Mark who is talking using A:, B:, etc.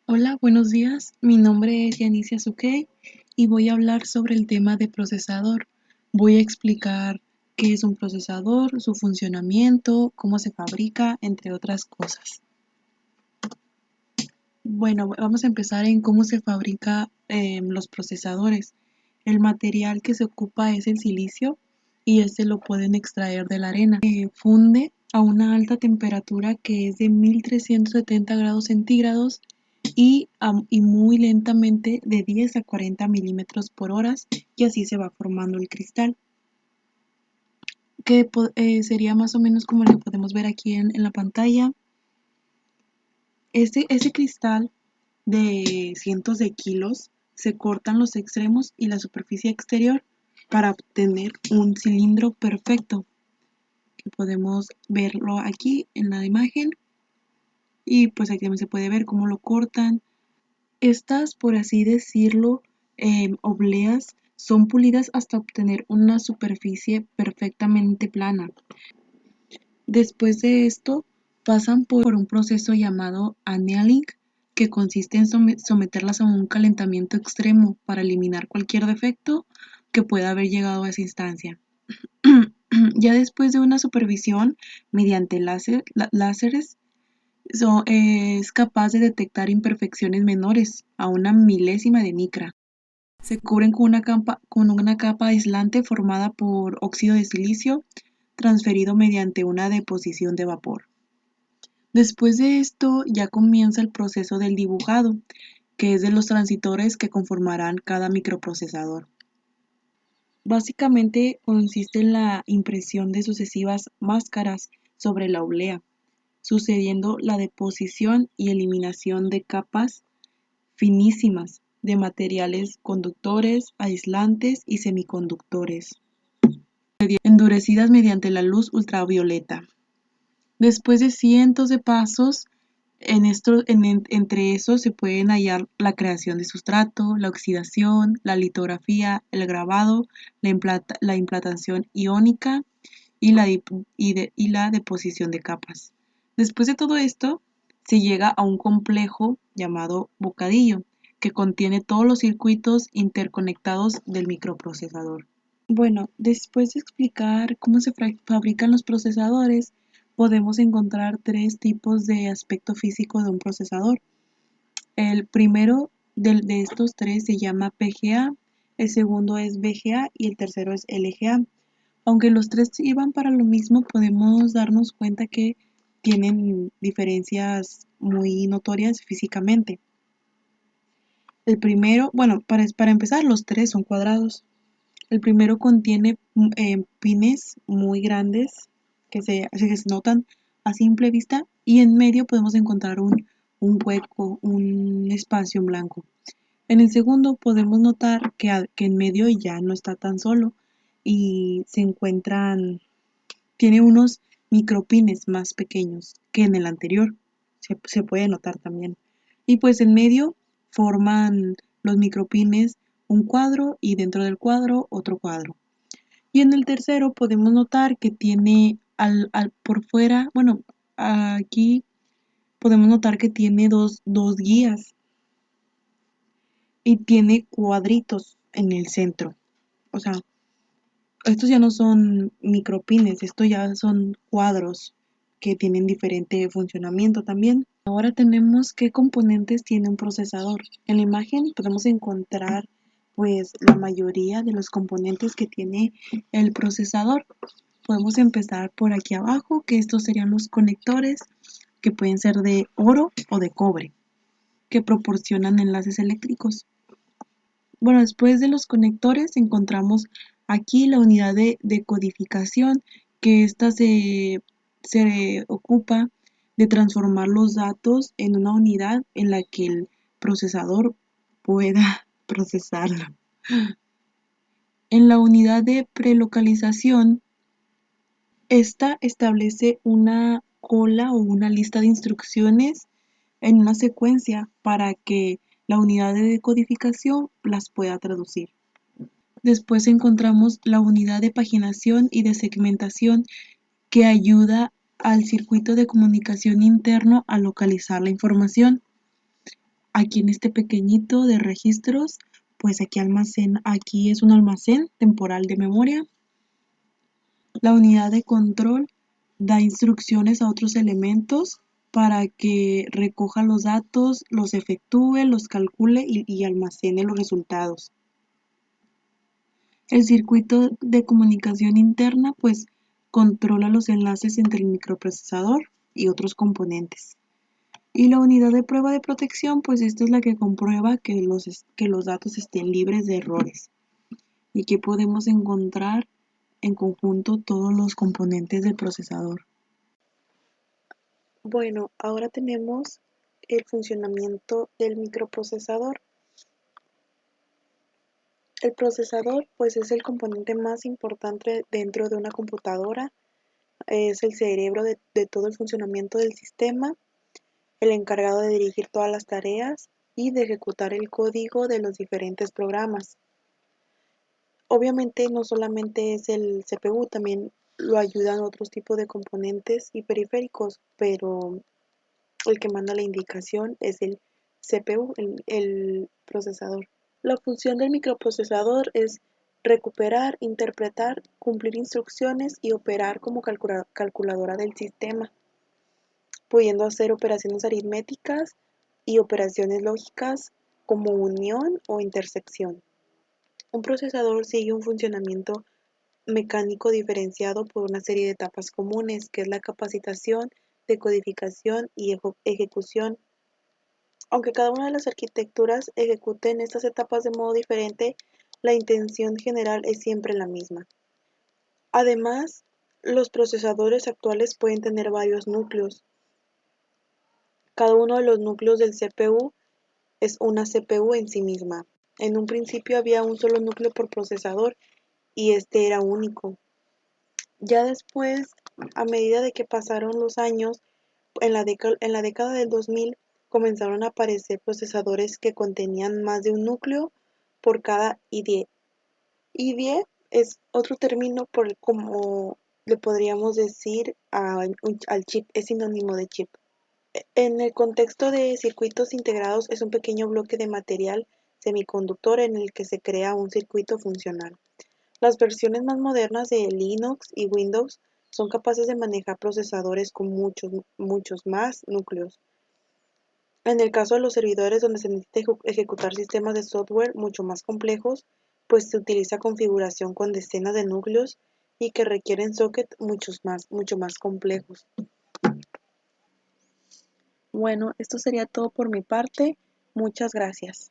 A: Hola, buenos días. Mi nombre es Yanicia Suquey y voy a hablar sobre el tema de procesador. Voy a explicar qué es un procesador, su funcionamiento, cómo se fabrica, entre otras cosas. Bueno, vamos a empezar en cómo se fabrica los procesadores. El material que se ocupa es el silicio y este lo pueden extraer de la arena. Funde a una alta temperatura que es de 1370 grados centígrados y muy lentamente de 10 a 40 milímetros por hora y así se va formando el cristal, que sería más o menos como lo que podemos ver aquí en la pantalla. Ese cristal de cientos de kilos se cortan los extremos y la superficie exterior para obtener un cilindro perfecto, que podemos verlo aquí en la imagen y pues aquí también se puede ver cómo lo cortan. Estas, por así decirlo, obleas son pulidas hasta obtener una superficie perfectamente plana. Después de esto, pasan por un proceso llamado annealing, que consiste en someterlas a un calentamiento extremo para eliminar cualquier defecto que pueda haber llegado a esa instancia. Ya después de una supervisión mediante láseres, es capaz de detectar imperfecciones menores a una milésima de micra. Se cubren con una capa aislante formada por óxido de silicio transferido mediante una deposición de vapor. Después de esto ya comienza el proceso del dibujado, que es de los transistores que conformarán cada microprocesador. Básicamente consiste en la impresión de sucesivas máscaras sobre la oblea, sucediendo la deposición y eliminación de capas finísimas de materiales conductores, aislantes y semiconductores, endurecidas mediante la luz ultravioleta. Después de cientos de pasos, entre esos se pueden hallar la creación de sustrato, la oxidación, la litografía, el grabado, la implantación iónica y la deposición de capas. Después de todo esto, se llega a un complejo llamado bocadillo, que contiene todos los circuitos interconectados del microprocesador. Bueno, después de explicar cómo se fabrican los procesadores, podemos encontrar tres tipos de aspecto físico de un procesador. El primero de estos tres se llama PGA, el segundo es VGA y el tercero es LGA. Aunque los tres iban para lo mismo, podemos darnos cuenta que tienen diferencias muy notorias físicamente. El primero, bueno, para empezar, los tres son cuadrados. El primero contiene pines muy grandes que se notan a simple vista y en medio podemos encontrar un hueco, un espacio en blanco. En el segundo podemos notar que en medio ya no está tan solo y tiene unos micropines más pequeños que en el anterior, se puede notar también. Y pues en medio forman los micropines un cuadro y dentro del cuadro otro cuadro. Y en el tercero podemos notar que tiene por fuera, bueno, aquí podemos notar que tiene dos guías y tiene cuadritos en el centro. O sea, estos ya no son micropines, estos ya son cuadros que tienen diferente funcionamiento también. Ahora tenemos qué componentes tiene un procesador. En la imagen podemos encontrar pues la mayoría de los componentes que tiene el procesador. Podemos empezar por aquí abajo, que estos serían los conectores, que pueden ser de oro o de cobre, que proporcionan enlaces eléctricos. Bueno, después de los conectores encontramos aquí la unidad de codificación, que esta se ocupa de transformar los datos en una unidad en la que el procesador pueda procesarlo. En la unidad de prelocalización, esta establece una cola o una lista de instrucciones en una secuencia para que la unidad de decodificación las pueda traducir. Después encontramos la unidad de paginación y de segmentación, que ayuda al circuito de comunicación interno a localizar la información. aquí en este pequeñito de registros, pues aquí es un almacén temporal de memoria. La unidad de control da instrucciones a otros elementos para que recoja los datos, los efectúe, los calcule y almacene los resultados. El circuito de comunicación interna pues controla los enlaces entre el microprocesador y otros componentes. Y la unidad de prueba de protección, pues esta es la que comprueba que los datos estén libres de errores y que podemos encontrar en conjunto todos los componentes del procesador.
B: Bueno, ahora tenemos el funcionamiento del microprocesador. El procesador pues es el componente más importante dentro de una computadora, es el cerebro de todo el funcionamiento del sistema, el encargado de dirigir todas las tareas y de ejecutar el código de los diferentes programas. Obviamente no solamente es el CPU, también lo ayudan otros tipos de componentes y periféricos, pero el que manda la indicación es el CPU, el procesador. La función del microprocesador es recuperar, interpretar, cumplir instrucciones y operar como calculadora del sistema, pudiendo hacer operaciones aritméticas y operaciones lógicas como unión o intersección. Un procesador sigue un funcionamiento mecánico diferenciado por una serie de etapas comunes, que es la capacitación, decodificación y ejecución. Aunque cada una de las arquitecturas ejecuten estas etapas de modo diferente, la intención general es siempre la misma. Además, los procesadores actuales pueden tener varios núcleos. Cada uno de los núcleos del CPU es una CPU en sí misma. En un principio había un solo núcleo por procesador y este era único. Ya después, a medida de que pasaron los años, en la década del 2000 comenzaron a aparecer procesadores que contenían más de un núcleo por cada IDE. IDE es otro término por como le podríamos decir al chip, es sinónimo de chip. En el contexto de circuitos integrados es un pequeño bloque de material semiconductor en el que se crea un circuito funcional. Las versiones más modernas de Linux y Windows son capaces de manejar procesadores con muchos más núcleos. En el caso de los servidores donde se necesita ejecutar sistemas de software mucho más complejos, pues se utiliza configuración con decenas de núcleos y que requieren sockets mucho más complejos. Bueno, esto sería todo por mi parte. Muchas gracias.